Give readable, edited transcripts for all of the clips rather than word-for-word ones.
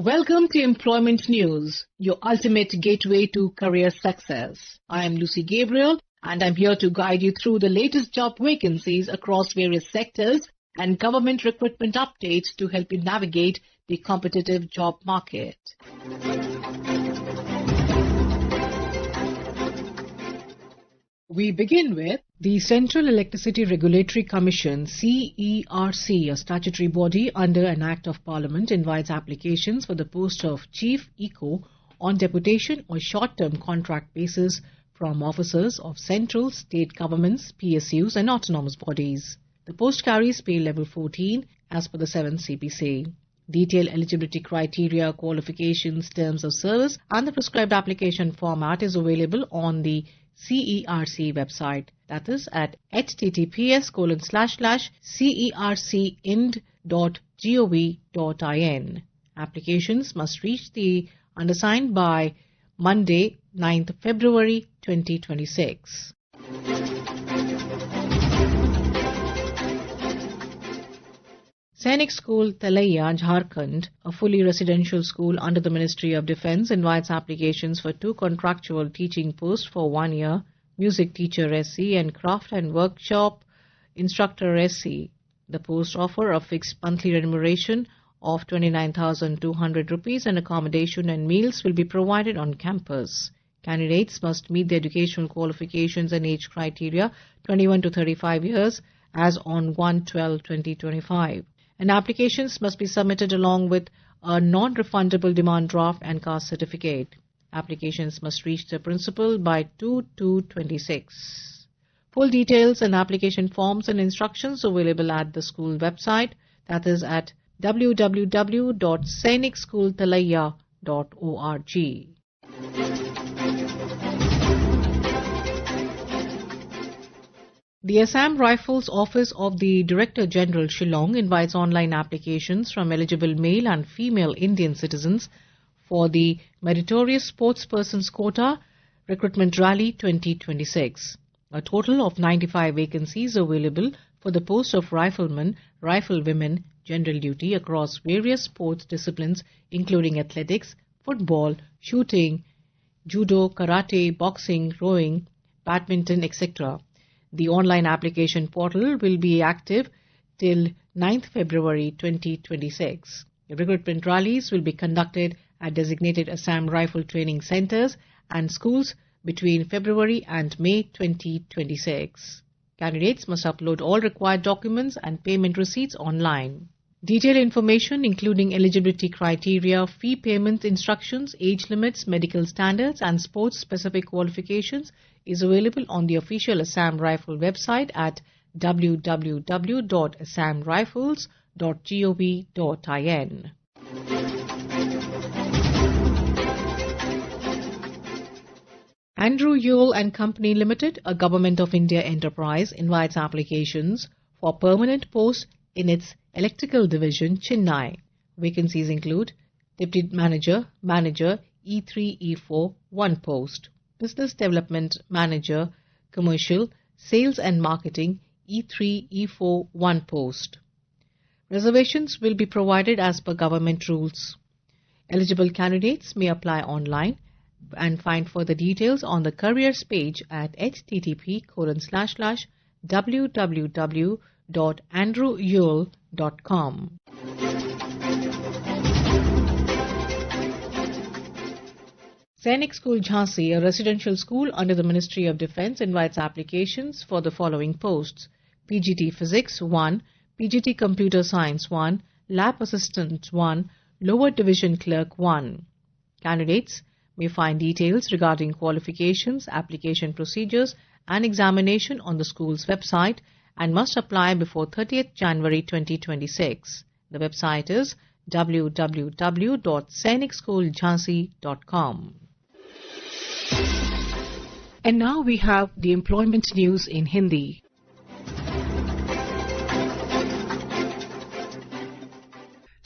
Welcome to Employment News, your ultimate gateway to career success. I am Lucy Gabriel and I'm here to guide you through the latest job vacancies across various sectors and government recruitment updates to help you navigate the competitive job market. We begin with the Central Electricity Regulatory Commission, CERC, a statutory body under an Act of Parliament, invites applications for the post of Chief Eco on deputation or short-term contract basis from officers of central, state governments, PSUs and autonomous bodies. The post carries pay level 14 as per the 7th CPC. Detailed eligibility criteria, qualifications, terms of service and the prescribed application format is available on the CERC website, that is at https://cercind.gov.in. Applications must reach the undersigned by Monday, 9th February 2026. Sainik School, Talaiya, Jharkhand, a fully residential school under the Ministry of Defence, invites applications for 2 contractual teaching posts for 1 year, music teacher SC and craft and workshop instructor SC. The posts offer a fixed monthly remuneration of 29,200 rupees and accommodation and meals will be provided on campus. Candidates must meet the educational qualifications and age criteria 21 to 35 years as on 1/12/2025. And applications must be submitted along with a non-refundable demand draft and caste certificate. Applications must reach the principal by 2/2/26. Full details and application forms and instructions available at the school website, that is at www.sainikschooltalaiya.org. The Assam Rifles Office of the Director General Shillong invites online applications from eligible male and female Indian citizens for the Meritorious Sportspersons Quota Recruitment Rally 2026. A total of 95 vacancies available for the post of rifleman, riflewomen, general duty across various sports disciplines including athletics, football, shooting, judo, karate, boxing, rowing, badminton, etc. The online application portal will be active till 9th February 2026. The recruitment rallies will be conducted at designated Assam Rifle Training Centres and schools between February and May 2026. Candidates must upload all required documents and payment receipts online. Detailed information including eligibility criteria, fee payment instructions, age limits, medical standards and sports-specific qualifications is available on the official Assam Rifle website at www.assamrifles.gov.in. Andrew Yule and Company Limited, a Government of India enterprise, invites applications for permanent posts in its electrical division, Chennai. Vacancies include Deputy Manager, Manager, E3, E4, 1 post. Business Development Manager, Commercial, Sales and Marketing, E3, E4, 1 post. Reservations will be provided as per government rules. Eligible candidates may apply online and find further details on the careers page at http://www.andrewyule.com. Sainik School Jhansi, a residential school under the Ministry of Defence, invites applications for the following posts: PGT Physics 1, PGT Computer Science 1, Lab Assistant 1, Lower Division Clerk 1. Candidates may find details regarding qualifications, application procedures and examination on the school's website and must apply before 30th January 2026. The website is www.sainikschoolJhansi.com. And now we have the employment news in Hindi.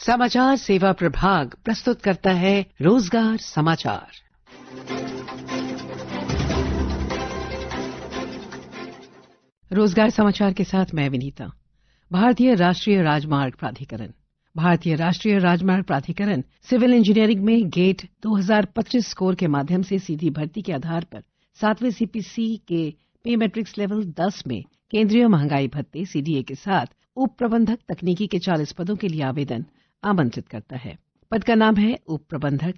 समाचार सेवा प्रभाग प्रस्तुत करता है रोजगार समाचार। रोजगार समाचार के साथ मैं विनीता। भारतीय राष्ट्रीय राजमार्ग प्राधिकरण भारतीय राष्ट्रीय राजमार्ग प्राधिकरण सिविल इंजीनियरिंग में गेट 2025 स्कोर के माध्यम से सीधी भर्ती के आधार पर 7वें सीपीसी के पे मैट्रिक्स लेवल 10 में केंद्रीय महंगाई भत्ते सीडीए के साथ उप प्रबंधक तकनीकी के 40 पदों के लिए आवेदन आमंत्रित करता है। पद का नाम है उप प्रबंधक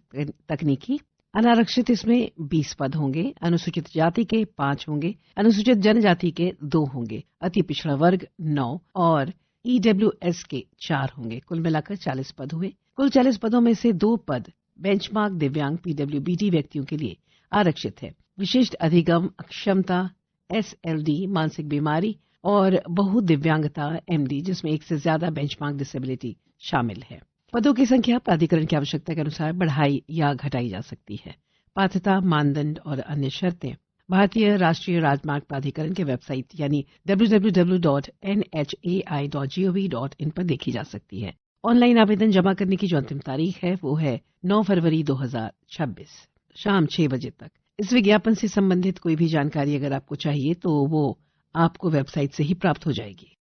तकनीकी। अनारक्षित इसमें 20 पद होंगे, अनुसूचित जाति के 5 होंगे, अनुसूचित जनजाति के 2 होंगे, अति पिछड़ा वर्ग 9 और ईडब्ल्यूएस के 4 होंगे। कुल मिलाकर 40 पद हुए। कुल 40 पदों में से 2 पद बेंचमार्क दिव्यांग पीडब्ल्यूबीडी व्यक्तियों के लिए आरक्षित है। विशिष्ट अधिगम अक्षमता एसएलडी, मानसिक बीमारी और बहु दिव्यांगता एमडी, जिसमें एक से ज्यादा बेंचमार्क डिसेबिलिटी शामिल है। पदों की संख्या प्राधिकरण की आवश्यकता के अनुसार बढ़ाई या घटाई जा सकती है। पात्रता, मानदंड और अन्य शर्तें भारतीय राष्ट्रीय राजमार्ग प्राधिकरण के वेबसाइट यानी www.nhai.gov.in पर देखी जा सकती है। ऑनलाइन आवेदन जमा करने की जो अंतिम तारीख है वो है 9 फरवरी 2026 शाम 6 बजे तक। इस विज्ञापन से संबंधित कोई भी जानकारी अगर आपको चाहिए तो वो आपको वेबसाइट से ही प्राप्त हो जाएगी।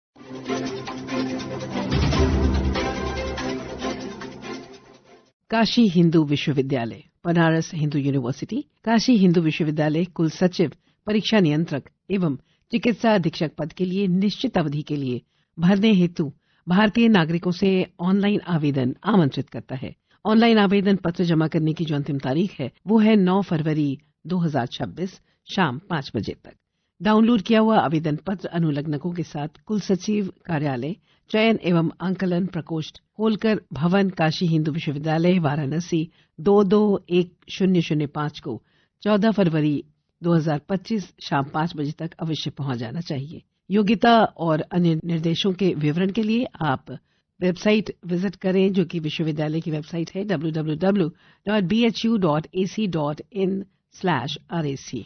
काशी हिंदू विश्वविद्यालय, बनारस हिंदू यूनिवर्सिटी, काशी हिंदू विश्वविद्यालय कुल सचिव, परीक्षा नियंत्रक एवं चिकित्सा अधीक्षक पद के लिए निश्चित अवधि के लिए भरने हेतु भारतीय नागरिकों से ऑनलाइन आवेदन आमंत्रित करता है। ऑनलाइन आवेदन पत्र जमा करने की जो अंतिम तारीख है वो है 9 फरवरी 2026 शाम 5 बजे तक। डाउनलोड किया हुआ आवेदन पत्र अनुलग्नकों के साथ कुल सचिव कार्यालय, चयन एवं अंकलन प्रकोष्ठ, होलकर भवन, काशी हिंदू विश्वविद्यालय, वाराणसी 221005 को 14 फरवरी 2025 शाम 5 बजे तक अवश्य पहुंच जाना चाहिए। योग्यता और अन्य निर्देशों के विवरण के लिए आप वेबसाइट विजिट करें, जो कि विश्वविद्यालय की वेबसाइट है www.bhu.ac.in/rac।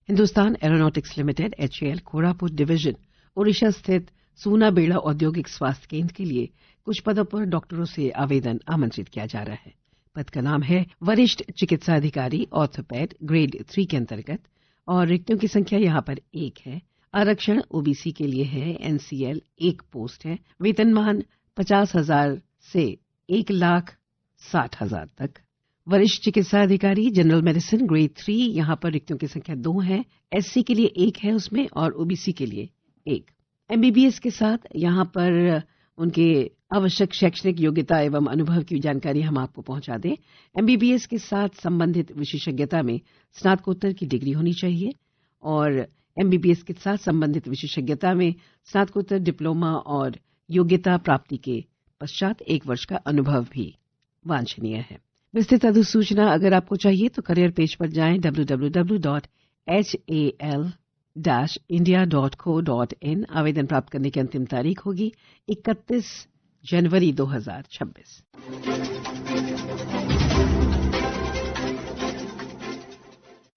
Hindustan aeronautics limited HAL Koraput division Odisha स्थित सूनाबेड़ा औद्योगिक स्वास्थ्य केंद्र के लिए कुछ पदों पर डॉक्टरों से आवेदन आमंत्रित किया जा रहा है। पद का नाम है वरिष्ठ चिकित्सा अधिकारी ऑर्थोपेड ग्रेड 3 के अंतर्गत और रिक्तियों की संख्या यहाँ पर 1 है। आरक्षण ओबीसी के लिए है। NCL 1 पोस्ट है। वेतनमान 50,000 से 1,60,000 तक। वरिष्ठ चिकित्सा अधिकारी जनरल मेडिसिन ग्रेड 3, यहाँ पर रिक्तियों की संख्या 2 है। SC के लिए 1 है उसमें और OBC के लिए 1। MBBS के साथ यहाँ पर उनके आवश्यक शैक्षणिक योग्यता एवं अनुभव की जानकारी हम आपको पहुंचा दें। MBBS के साथ संबंधित विशेषज्ञता में स्नातकोत्तर की डिग्री होनी चाहिए और MBBS के साथ संबंधित विशेषज्ञता में स्नातकोत्तर डिप्लोमा और योग्यता प्राप्ति के पश्चात 1 वर्ष का अनुभव भी वांछनीय है। विस्तृत अधिसूचना अगर आपको चाहिए तो करियर पेज पर जाएं www.hal-india.co.in। आवेदन प्राप्त करने की अंतिम तारीख होगी 31 जनवरी 2026।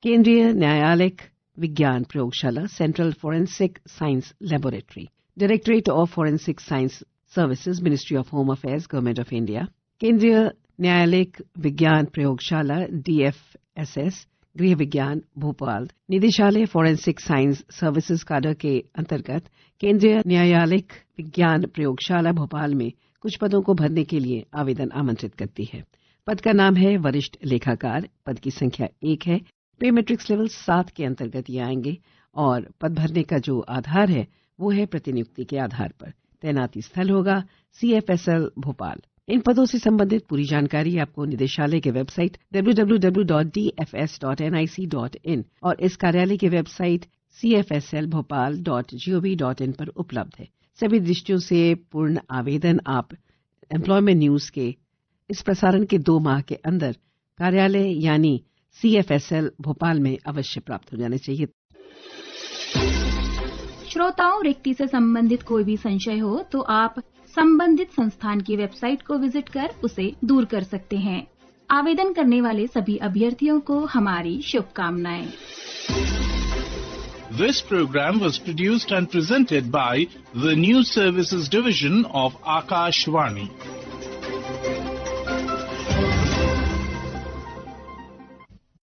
केंद्रीय न्यायालयिक विज्ञान प्रयोगशाला central forensic science laboratory, directorate of forensic science services, ministry of home affairs, government of India. केंद्रीय न्यायालयिक विज्ञान प्रयोगशाला DFSS, गृह विज्ञान भोपाल, निदेशालय फोरेंसिक साइंस सर्विसेज काडर के अंतर्गत केंद्रीय न्यायालयिक विज्ञान प्रयोगशाला भोपाल में कुछ पदों को भरने के लिए आवेदन आमंत्रित करती है। पद का नाम है वरिष्ठ लेखाकार। पद की संख्या 1 है। पे मैट्रिक्स लेवल 7 के अंतर्गत ये आएंगे और पद भरने का जो आधार है वो है प्रतिनियुक्ति के आधार पर। तैनाती स्थल होगा CFSL भोपाल। इन पदों से संबंधित पूरी जानकारी आपको निदेशालय के वेबसाइट www.dfs.nic.in और इस कार्यालय की वेबसाइट cfslbhopal.gov.in पर उपलब्ध है। सभी दृष्टियों से पूर्ण आवेदन आप एम्प्लॉयमेंट न्यूज के इस प्रसारण के 2 माह के अंदर कार्यालय यानी CFSL भोपाल में अवश्य प्राप्त हो जाने चाहिए। श्रोताओं, रिक्ति से संबंधित कोई भी संशय हो तो आप संबंधित संस्थान की वेबसाइट को विजिट कर उसे दूर कर सकते हैं। आवेदन करने वाले सभी अभ्यर्थियों को हमारी शुभकामनाएं। This program was produced and presented by the News Services Division of Akashvani.